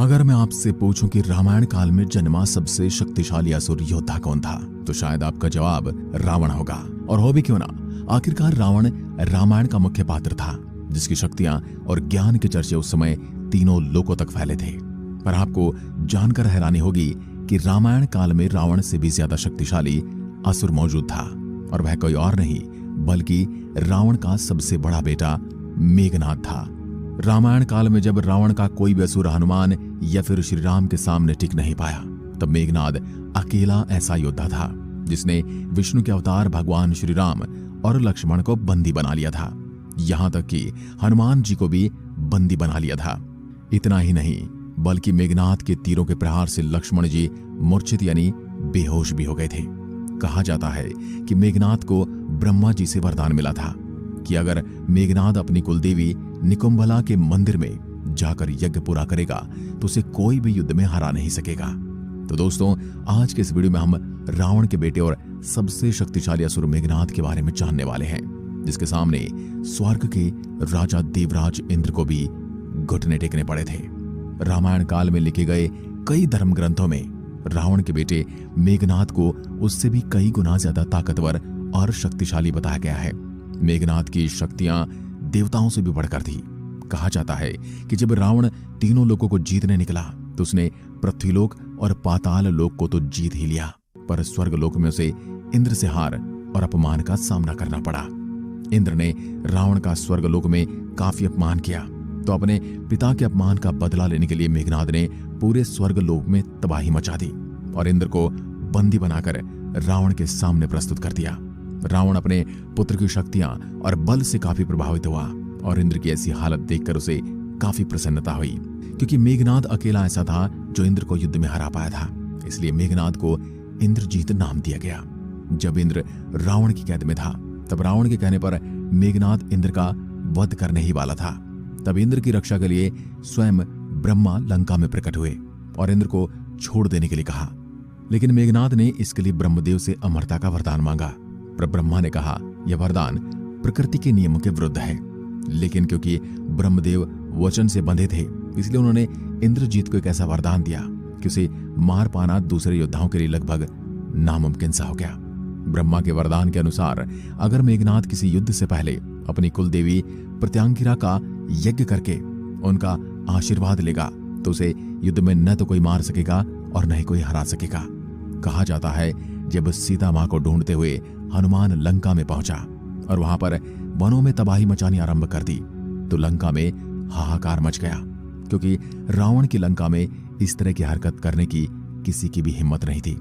अगर मैं आपसे पूछूं कि रामायण काल में जन्मा सबसे शक्तिशाली असुर योद्धा कौन था, तो शायद आपका जवाब रावण होगा। और हो भी क्यों ना, आखिरकार रावण रामायण का मुख्य पात्र था, जिसकी शक्तियां और ज्ञान के चर्चे उस समय तीनों लोकों तक फैले थे। पर आपको जानकर हैरानी होगी कि रामायण काल में रावण से भी ज्यादा शक्तिशाली असुर मौजूद था, और वह कोई और नहीं बल्कि रावण का सबसे बड़ा बेटा मेघनाद था। रामायण काल में जब रावण का कोई भी असुर हनुमान या फिर श्री राम के सामने टिक नहीं पाया, तब मेघनाद अकेला ऐसा योद्धा था जिसने विष्णु के अवतार भगवान श्री राम और लक्ष्मण को बंदी बना लिया था। यहां तक कि हनुमान जी को भी बंदी बना लिया था। इतना ही नहीं, बल्कि मेघनाद के तीरों के प्रहार से लक्ष्मण जी मूर्छित यानी बेहोश भी हो गए थे। कहा जाता है कि मेघनाद को ब्रह्मा जी से वरदान मिला था कि अगर मेघनाद अपनी कुलदेवी निकुंभला के मंदिर में जाकर यज्ञ पूरा करेगा तो उसे कोई भी युद्ध में हरा नहीं सकेगा। तो दोस्तों, आज के इस वीडियो में हम रावण के बेटे और सबसे शक्तिशाली असुर मेघनाद के बारे में जानने वाले हैं, जिसके सामने स्वर्ग के राजा देवराज इंद्र को भी घुटने टेकने पड़े थे। रामायण काल में लिखे गए कई धर्म ग्रंथों में रावण के बेटे मेघनाद को उससे भी कई गुना ज्यादा ताकतवर और शक्तिशाली बताया गया है। मेघनाद की शक्तियां देवताओं से भी बढ़कर थी। कहा जाता है कि जब रावण तीनों लोकों को जीतने निकला तो उसने पृथ्वीलोक और पाताल लोक को तो जीत ही लिया, पर स्वर्ग लोक में उसे इंद्र से हार और अपमान का सामना करना पड़ा। इंद्र ने रावण का स्वर्ग लोक में काफी अपमान किया, तो अपने पिता के अपमान का बदला लेने के लिए मेघनाद ने पूरे स्वर्ग लोक में तबाही मचा दी और इंद्र को बंदी बनाकर रावण के सामने प्रस्तुत कर दिया। रावण अपने पुत्र की शक्तियां और बल से काफी प्रभावित हुआ और इंद्र की ऐसी हालत देखकर उसे काफी प्रसन्नता हुई, क्योंकि मेघनाद अकेला ऐसा था जो इंद्र को युद्ध में हरा पाया था। इसलिए मेघनाद को इंद्रजीत नाम दिया गया। जब इंद्र रावण की कैद में था, तब रावण के कहने पर मेघनाद इंद्र का वध करने ही वाला था। तब इंद्र की रक्षा के लिए स्वयं ब्रह्मा लंका में प्रकट हुए और इंद्र को छोड़ देने के लिए कहा, लेकिन मेघनाद ने इसके लिए ब्रह्मदेव से अमरता का वरदान मांगा। पर ब्रह्मा ने कहा यह वरदान प्रकृति के नियमों के विरुद्ध है, लेकिन क्योंकि ब्रह्मदेव वचन से बंधे थे, इसलिए उन्होंने इंद्रजीत को एक ऐसा वरदान दिया कि उसे मार पाना दूसरे योद्धाओं के लिए लगभग नामुमकिन सा हो गया। ब्रह्मा के वरदान के अनुसार अगर मेघनाद किसी युद्ध से पहले अपनी कुलदेवी प्रत्यांगिरा का यज्ञ करके उनका आशीर्वाद लेगा तो उसे युद्ध में न तो कोई मार सकेगा और न ही कोई हरा सकेगा। कहा जाता है जब सीता मां को ढूंढते हुए हनुमान लंका में पहुंचा और वहां पर वनों में तबाही मचानी आरंभ कर दी, तो लंका में हाहाकार मच गया, क्योंकि रावण की लंका में इस तरह की हरकत करने की किसी की भी हिम्मत नहीं थी।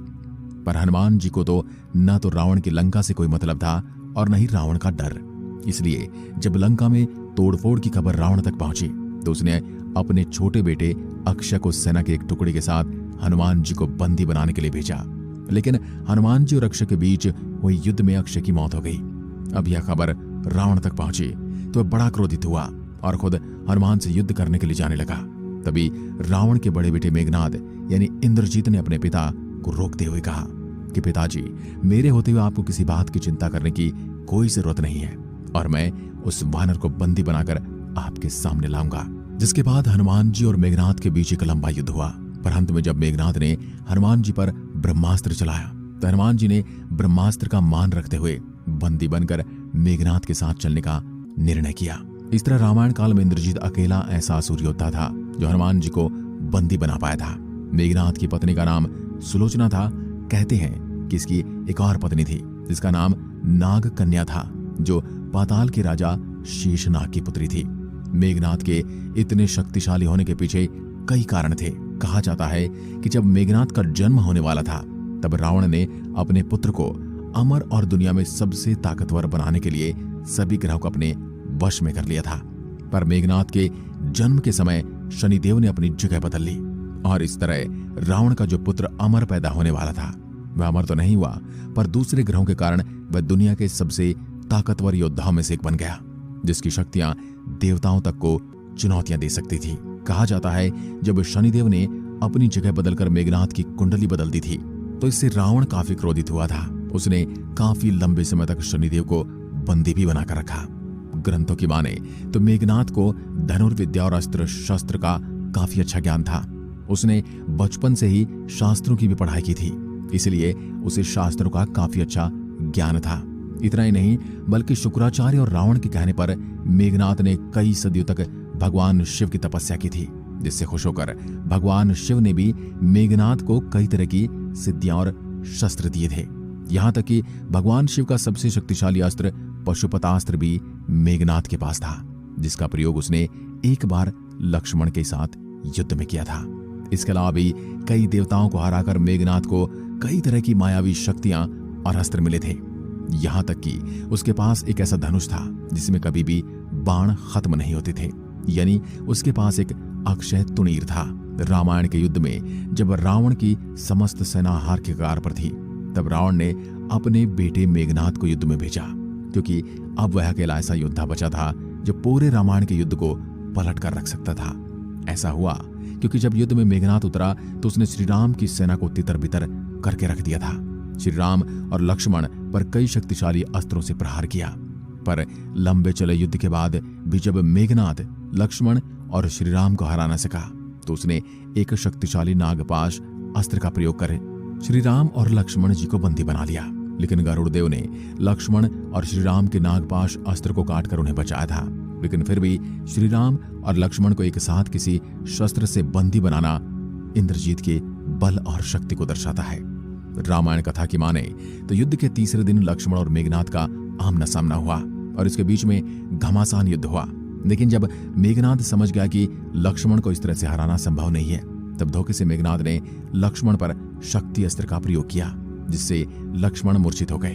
पर हनुमान जी को तो न तो रावण की लंका से कोई मतलब था और न ही रावण का डर। इसलिए जब लंका में तोड़फोड़ की खबर रावण तक पहुंची तो उसने अपने छोटे बेटे अक्षय को सेना के एक टुकड़े के साथ हनुमान जी को बंदी बनाने के लिए भेजा। लेकिन हनुमान जी और अक्षय के बीच हुए युद्ध में अक्षय की मौत हो गई। अब यह खबर रावण तक पहुंची तो बड़ा क्रोधित हुआ और खुद हनुमान से युद्ध करने के लिए जाने लगा। तभी रावण के बड़े बेटे मेघनाद यानी इंद्रजीत ने अपने पिता को रोकते हुए कहा कि पिताजी, मेरे होते हुए आपको किसी बात की चिंता करने की कोई जरूरत नहीं है और मैं उस वानर को बंदी बनाकर आपके सामने लाऊंगा। जिसके बाद हनुमान जी और मेघनाद के बीच एक लंबा युद्ध हुआ। पर अंत में जब मेघनाद ने हनुमान जी पर ब्रह्मास्त्र चलाया तो हनुमान जी ने ब्रह्मास्त्र का मान रखते हुए बंदी बनकर मेघनाद के साथ चलने का निर्णय किया। इस तरह रामायण काल में इंद्रजीत अकेला ऐसा असुर योद्धा था जो हनुमान जी को बंदी बना पाया था। मेघनाद की पत्नी का नाम सुलोचना था। कहते हैं कि इसकी एक और पत्नी थी जिसका नाम नाग कन्या था, जो पाताल के राजा शेषनाग की पुत्री थी। मेघनाद के इतने शक्तिशाली होने के पीछे कई कारण थे। कहा जाता है कि जब मेघनाद का जन्म होने वाला था तब रावण ने अपने पुत्र को अमर और दुनिया में सबसे ताकतवर बनाने के लिए सभी ग्रहों को अपने वश में कर लिया था। पर मेघनाद के जन्म के समय शनिदेव ने अपनी जगह बदल ली और इस तरह रावण का जो पुत्र अमर पैदा होने वाला था वह अमर तो नहीं हुआ, पर दूसरे ग्रहों के कारण वह दुनिया के सबसे ताकतवर योद्धाओं में से एक बन गया, जिसकी शक्तियां देवताओं तक को चुनौतियां दे सकती थी। कहा जाता है जब शनिदेव ने अपनी जगह बदलकर मेघनाद की कुंडली बदल दी थी तो इससे रावण काफी क्रोधित हुआ था। उसने काफी लंबे समय तक शनिदेव को बंदी भी बनाकर रखा। ग्रंथों की माने तो मेघनाद को धनुर्विद्या और अस्त्र शस्त्र का काफी अच्छा ज्ञान था उसने बचपन से ही शास्त्रों की भी पढ़ाई की थी, इसलिए उसे शास्त्रों का काफी अच्छा ज्ञान था। इतना ही नहीं बल्कि शुक्राचार्य और रावण के कहने पर मेघनाद ने कई सदियों तक भगवान शिव की तपस्या की थी, जिससे खुश होकर भगवान शिव ने भी मेघनाद को कई तरह की सिद्धियां और शस्त्र दिए थे। यहां तक कि भगवान शिव का सबसे शक्तिशाली अस्त्र पशुपतास्त्र भी मेघनाद के पास था, जिसका प्रयोग उसने एक बार लक्ष्मण के साथ युद्ध में किया था। इसके अलावा भी कई देवताओं को हराकर मेघनाद को कई तरह की मायावी शक्तियां और अस्त्र मिले थे। यहां तक कि उसके पास एक ऐसा धनुष था जिसमें कभी भी बाण खत्म नहीं होते थे, यानी उसके पास एक अक्षय तुणीर था। रामायण के युद्ध में जब रावण की समस्त सेना हार के कगार पर थी, तब रावण ने अपने बेटे मेघनाद को युद्ध में भेजा, क्योंकि अब वह अकेला ऐसा योद्धा बचा था जो पूरे रामायण के युद्ध को पलट कर रख सकता था। ऐसा हुआ क्योंकि जब युद्ध में मेघनाद उतरा तो उसने श्री राम की सेना को तितर बितर करके रख दिया था। श्री राम और लक्ष्मण पर कई शक्तिशाली अस्त्रों से प्रहार किया, पर लंबे चले युद्ध के बाद भी जब मेघनाद लक्ष्मण और श्री राम को हरा न सका, तो उसने एक शक्तिशाली नागपाश अस्त्र का प्रयोग कर श्री राम और लक्ष्मण जी को बंदी बना लिया। लेकिन गरुड़देव ने लक्ष्मण और श्री राम के नागपाश अस्त्र को काटकर उन्हें बचाया था। लेकिन फिर भी श्री राम और लक्ष्मण को एक साथ किसी शस्त्र से बंदी बनाना इंद्रजीत के बल और शक्ति को दर्शाता है। रामायण कथा की माने तो युद्ध के तीसरे दिन लक्ष्मण और मेघनाद का आमना सामना हुआ और इसके बीच में घमासान युद्ध हुआ। लेकिन जब मेघनाद समझ गया कि लक्ष्मण को इस तरह से हराना संभव नहीं है, तब धोखे से मेघनाद ने लक्ष्मण पर शक्ति अस्त्र का प्रयोग किया, जिससे लक्ष्मण मूर्छित हो गए।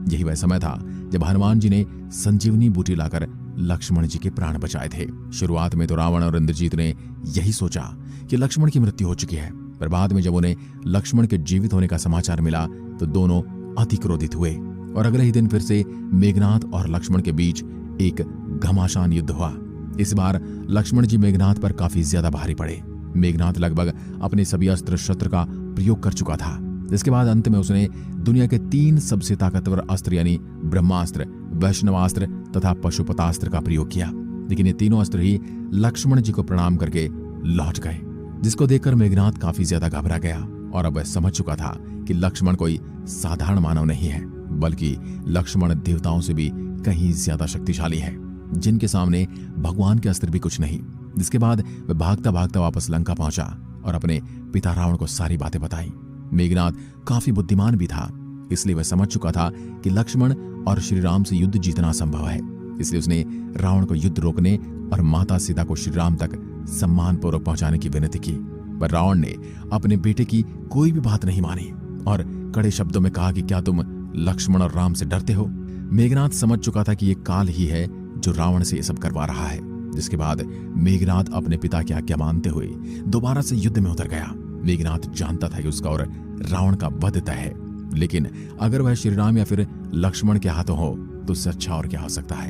यही वह समय था जब हनुमान जी ने संजीवनी बूटी लाकर लक्ष्मण जी के प्राण बचाए थे। शुरुआत में तो रावण और इंद्रजीत ने यही सोचा कि लक्ष्मण की मृत्यु हो चुकी है, पर बाद में जब उन्हें लक्ष्मण के जीवित होने का समाचार मिला तो दोनों अति क्रोधित हुए और अगले ही दिन फिर से मेघनाद और लक्ष्मण के बीच एक घमासान युद्ध हुआ। इस बार लक्ष्मण जी मेघनाद पर काफी ज्यादा भारी पड़े। मेघनाद लगभग अपने सभी अस्त्र शस्त्र का प्रयोग कर चुका था। इसके बाद अंत में उसने दुनिया के 3 सबसे ताकतवर अस्त्र यानी ब्रह्मास्त्र, वैष्णवास्त्र तथा पशुपतास्त्र का प्रयोग किया। लेकिन ये तीनों अस्त्र ही लक्ष्मण जी को प्रणाम करके लौट गए, जिसको देखकर मेघनाद काफी ज्यादा घबरा गया और अब वह समझ चुका था कि लक्ष्मण कोई साधारण मानव नहीं है, बल्कि लक्ष्मण देवताओं से भी कहीं ज्यादा शक्तिशाली है, जिनके सामने भगवान के अस्त्र भी कुछ नहीं। जिसके बाद वह भागता भागता वापस लंका पहुंचा और अपने पिता रावण को सारी बातें बताई। मेघनाद काफी बुद्धिमान भी था, इसलिए वह समझ चुका था कि लक्ष्मण और श्री राम से युद्ध जीतना संभव है। इसलिए उसने रावण को युद्ध रोकने और माता सीता को श्री राम तक सम्मानपूर्वक पहुंचाने की विनती की, पर रावण ने अपने बेटे की कोई भी बात नहीं मानी और कड़े शब्दों में कहा कि क्या तुम लक्ष्मण और राम से डरते हो। मेघनाद समझ चुका था कि ये काल ही है जो रावण से ये सब करवा रहा है। जिसके बाद मेघनाद अपने पिता की आज्ञा मानते हुए दोबारा से युद्ध में उतर गया। मेघनाद जानता था कि उसका और रावण का वध तय है, लेकिन अगर वह श्री राम या फिर लक्ष्मण के हाथों हो तो उससे अच्छा और क्या हो सकता है।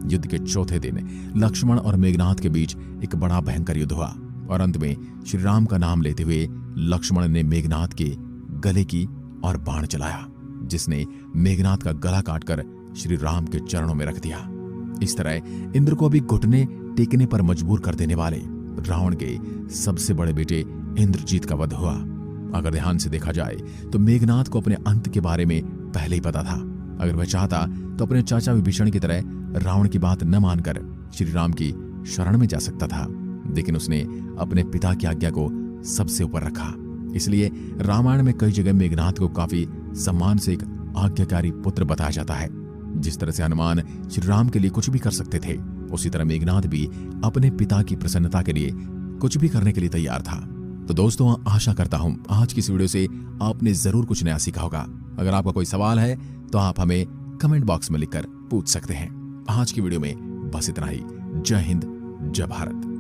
युद्ध के चौथे दिन लक्ष्मण और मेघनाद के बीच एक बड़ा भयंकर युद्ध हुआ और अंत में श्री राम का नाम लेते हुए लक्ष्मण ने मेघनाद के गले की और बाण चलाया, जिसने मेघनाद का गला काटकर श्री राम के चरणों में रख दिया। इस तरह इंद्र को भी घुटने टेकने पर मजबूर कर देने वाले रावण के सबसे बड़े बेटे इंद्रजीत का वध हुआ। अगर ध्यान से देखा जाए तो मेघनाद को अपने अंत के बारे में पहले ही पता था। अगर वह चाहता तो अपने चाचा विभीषण की तरह रावण की बात न मानकर श्री राम की शरण में जा सकता था, लेकिन उसने अपने पिता की आज्ञा को सबसे ऊपर रखा। इसलिए रामायण में कई जगह मेघनाद को काफी सम्मान से एक आज्ञाकारी पुत्र बताया जाता है। जिस तरह से हनुमान श्री राम के लिए कुछ भी कर सकते थे, उसी तरह मेघनाद भी अपने पिता की प्रसन्नता के लिए कुछ भी करने के लिए तैयार था। तो दोस्तों, आशा करता हूं आज की इस वीडियो से आपने जरूर कुछ नया सीखा होगा। अगर आपका कोई सवाल है तो आप हमें कमेंट बॉक्स में लिखकर पूछ सकते हैं। आज की वीडियो में बस इतना ही। जय हिंद, जय भारत।